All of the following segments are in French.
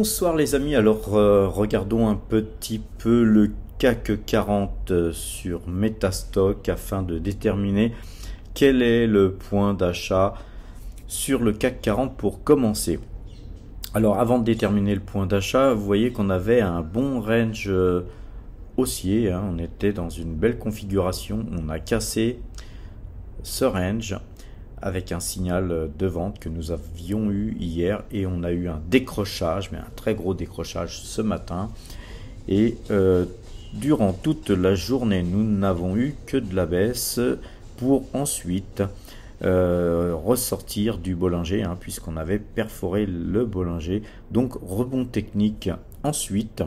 Bonsoir les amis, alors regardons un petit peu le CAC 40 sur Metastock afin de déterminer quel est le point d'achat sur le CAC 40 pour commencer. Alors avant de déterminer le point d'achat, vous voyez qu'on avait un bon range haussier, on était dans une belle configuration, on a cassé ce range avec un signal de vente que nous avions eu hier et on a eu un décrochage, mais un très gros décrochage ce matin. Et durant toute la journée, nous n'avons eu que de la baisse pour ensuite ressortir du Bollinger, puisqu'on avait perforé le Bollinger. Donc rebond technique ensuite.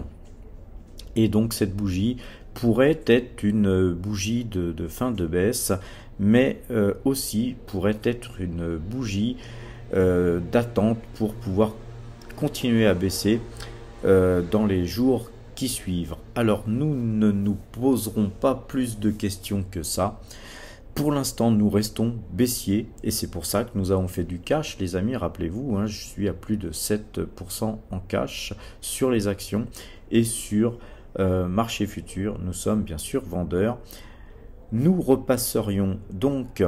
Et donc cette bougie pourrait être une bougie de fin de baisse, mais aussi pourrait être une bougie d'attente pour pouvoir continuer à baisser dans les jours qui suivent. Alors nous ne nous poserons pas plus de questions que ça. Pour l'instant, nous restons baissiers et c'est pour ça que nous avons fait du cash, les amis. Rappelez-vous, je suis à plus de 7% en cash sur les actions et sur marché futur. Nous sommes bien sûr vendeurs. Nous repasserions donc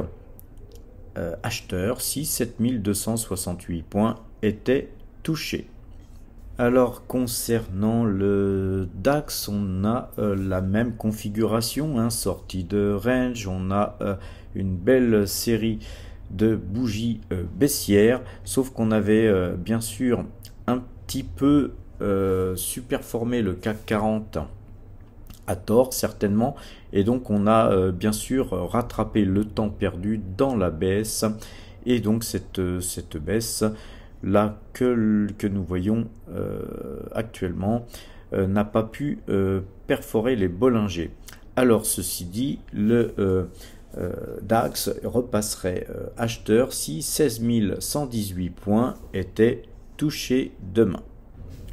acheteurs si 7268 points étaient touchés. Alors concernant le DAX, on a la même configuration, sortie de range, on a une belle série de bougies baissières, sauf qu'on avait bien sûr un petit peu superformé le CAC 40 à tort certainement, et donc on a bien sûr rattrapé le temps perdu dans la baisse, et donc cette baisse là que nous voyons actuellement n'a pas pu perforer les Bollinger. Alors ceci dit, le DAX repasserait acheteur si 16 118 points étaient touchés demain.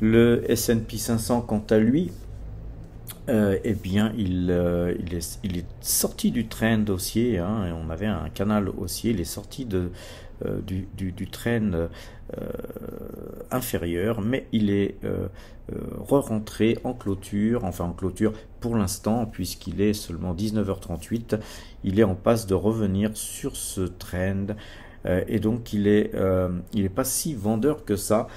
Le S&P 500 quant à lui, eh bien il est sorti du trend haussier, et on avait un canal haussier, il est sorti du trend inférieur, mais il est re-rentré en clôture, enfin en clôture pour l'instant, puisqu'il est seulement 19h38, il est en passe de revenir sur ce trend. Et donc il est pas si vendeur que ça,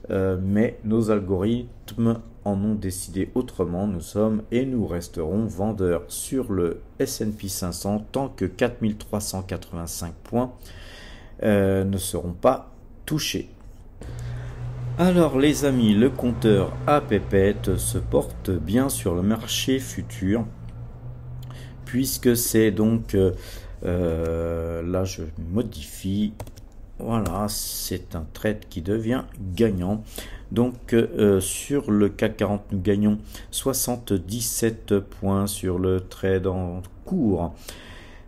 mais nos algorithmes en ont décidé autrement. Nous sommes et nous resterons vendeurs sur le S&P 500 tant que 4385 points ne seront pas touchés. Alors les amis, le compteur à pépette se porte bien sur le marché futur, puisque c'est donc là je modifie, voilà, c'est un trade qui devient gagnant. Donc sur le CAC 40 nous gagnons 77 points sur le trade en cours.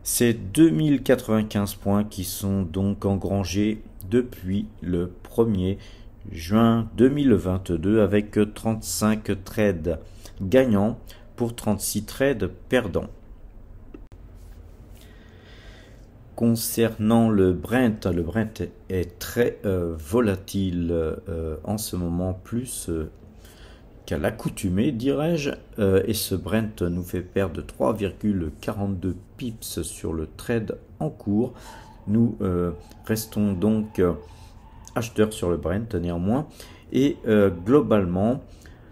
C'est 2095 points qui sont donc engrangés depuis le 1er juin 2022 avec 35 trades gagnants pour 36 trades perdants. Concernant le Brent est très volatile en ce moment, plus qu'à l'accoutumée, dirais-je, et ce Brent nous fait perdre 3,42 pips sur le trade en cours. Nous restons donc acheteurs sur le Brent néanmoins, et globalement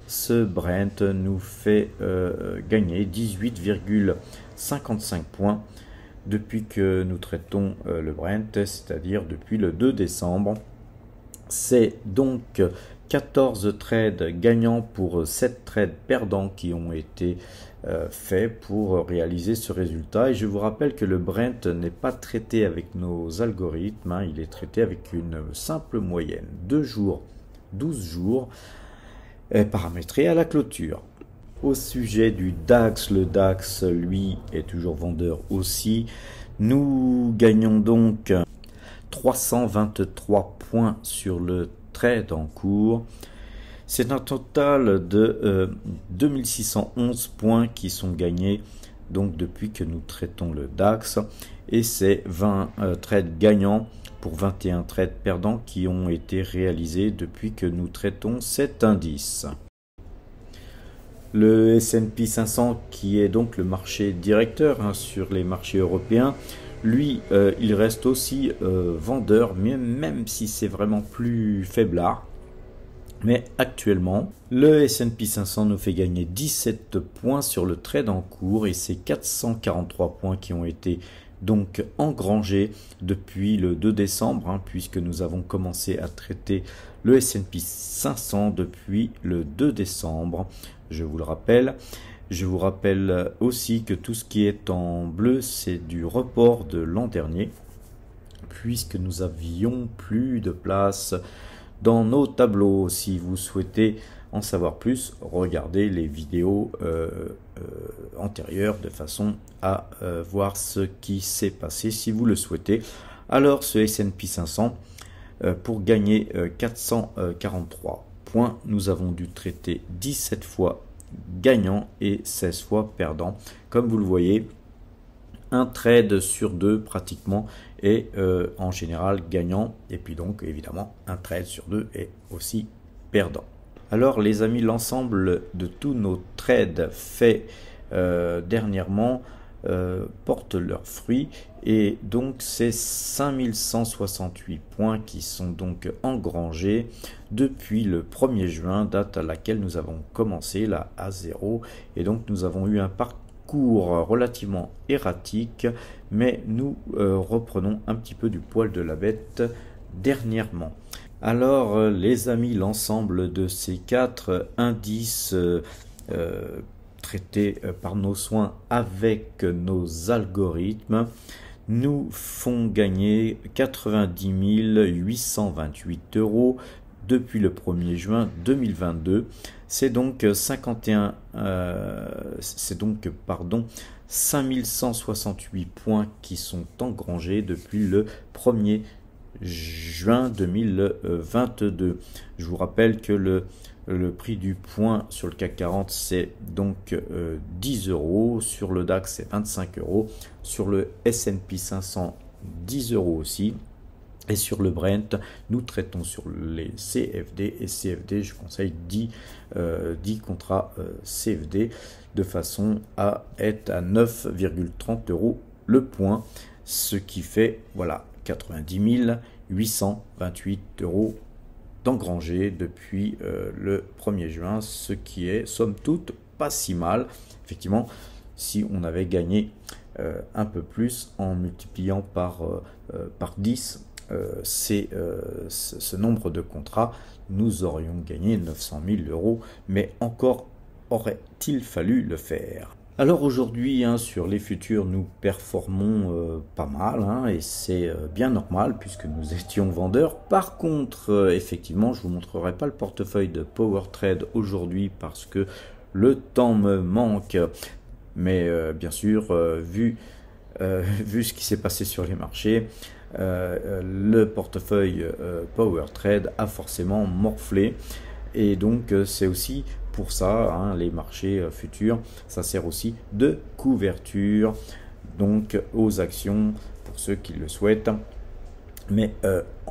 ce Brent nous fait gagner 18,55 points depuis que nous traitons le Brent, c'est-à-dire depuis le 2 décembre. C'est donc 14 trades gagnants pour 7 trades perdants qui ont été faits pour réaliser ce résultat. Et je vous rappelle que le Brent n'est pas traité avec nos algorithmes, il est traité avec une simple moyenne, 2 jours, 12 jours, paramétré à la clôture. Au sujet du DAX, le DAX, lui, est toujours vendeur aussi. Nous gagnons donc 323 points sur le trade en cours. C'est un total de 2611 points qui sont gagnés donc depuis que nous traitons le DAX. Et c'est 20 trades gagnants pour 21 trades perdants qui ont été réalisés depuis que nous traitons cet indice. Le S&P 500, qui est donc le marché directeur sur les marchés européens, lui, il reste aussi vendeur, même si c'est vraiment plus faiblard. Mais actuellement, le S&P 500 nous fait gagner 17 points sur le trade en cours et c'est 443 points qui ont été donc engrangés depuis le 2 décembre, puisque nous avons commencé à traiter le S&P 500 depuis le 2 décembre. Je vous le rappelle. Je vous rappelle aussi que tout ce qui est en bleu, c'est du report de l'an dernier, puisque nous avions plus de place dans nos tableaux. Si vous souhaitez en savoir plus, regardez les vidéos antérieures de façon à voir ce qui s'est passé si vous le souhaitez. Alors ce S&P 500, pour gagner 443 points, nous avons dû traiter 17 fois gagnant et 16 fois perdant. Comme vous le voyez, un trade sur deux pratiquement est en général gagnant, et puis donc évidemment un trade sur deux est aussi perdant. Alors les amis, l'ensemble de tous nos trades faits dernièrement portent leurs fruits, et donc c'est 5168 points qui sont donc engrangés depuis le 1er juin, date à laquelle nous avons commencé la A0, et donc nous avons eu un parcours relativement erratique, mais nous reprenons un petit peu du poil de la bête dernièrement. Alors les amis, l'ensemble de ces 4 indices traités par nos soins avec nos algorithmes nous font gagner 90 828 € depuis le 1er juin 2022. C'est donc 5168 points qui sont engrangés depuis le 1er juin 2022. Je vous rappelle que le prix du point sur le CAC 40 c'est donc 10 €, sur le DAX c'est 25 €, sur le S&P 500 10 € aussi, et sur le Brent nous traitons sur les CFD, et CFD je conseille 10 contrats CFD de façon à être à 9,30 € le point, ce qui fait voilà 90 828 € d'engranger depuis le 1er juin, ce qui est somme toute pas si mal. Effectivement, si on avait gagné un peu plus en multipliant par 10 ce nombre de contrats, nous aurions gagné 900 000 €, mais encore aurait-il fallu le faire. Alors aujourd'hui, sur les futurs, nous performons pas mal, et c'est bien normal puisque nous étions vendeurs. Par contre, effectivement, je ne vous montrerai pas le portefeuille de PowerTrade aujourd'hui parce que le temps me manque. Mais bien sûr, vu ce qui s'est passé sur les marchés, le portefeuille PowerTrade a forcément morflé. Et donc c'est aussi pour ça, les marchés futurs, ça sert aussi de couverture donc aux actions pour ceux qui le souhaitent. Mais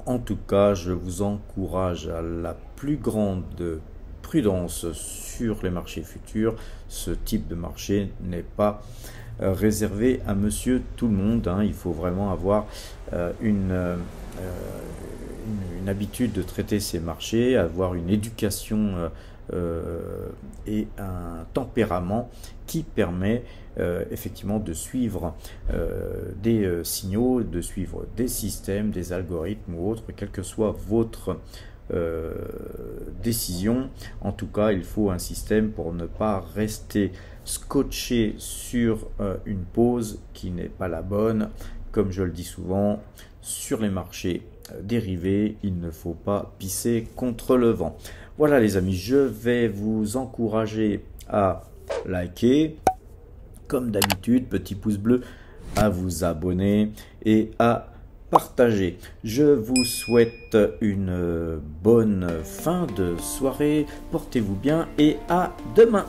en tout cas, je vous encourage à la plus grande prudence sur les marchés futurs. Ce type de marché n'est pas réservé à monsieur tout le monde, il faut vraiment avoir une habitude de traiter ces marchés, avoir une éducation et un tempérament qui permet effectivement de suivre des signaux, de suivre des systèmes, des algorithmes ou autres, quelle que soit votre décision. En tout cas, il faut un système pour ne pas rester scotché sur une pause qui n'est pas la bonne. Comme je le dis souvent, sur les marchés dérivés, il ne faut pas pisser contre le vent. Voilà les amis, je vais vous encourager à liker, comme d'habitude, petit pouce bleu, à vous abonner et à partager. Je vous souhaite une bonne fin de soirée, portez-vous bien et à demain.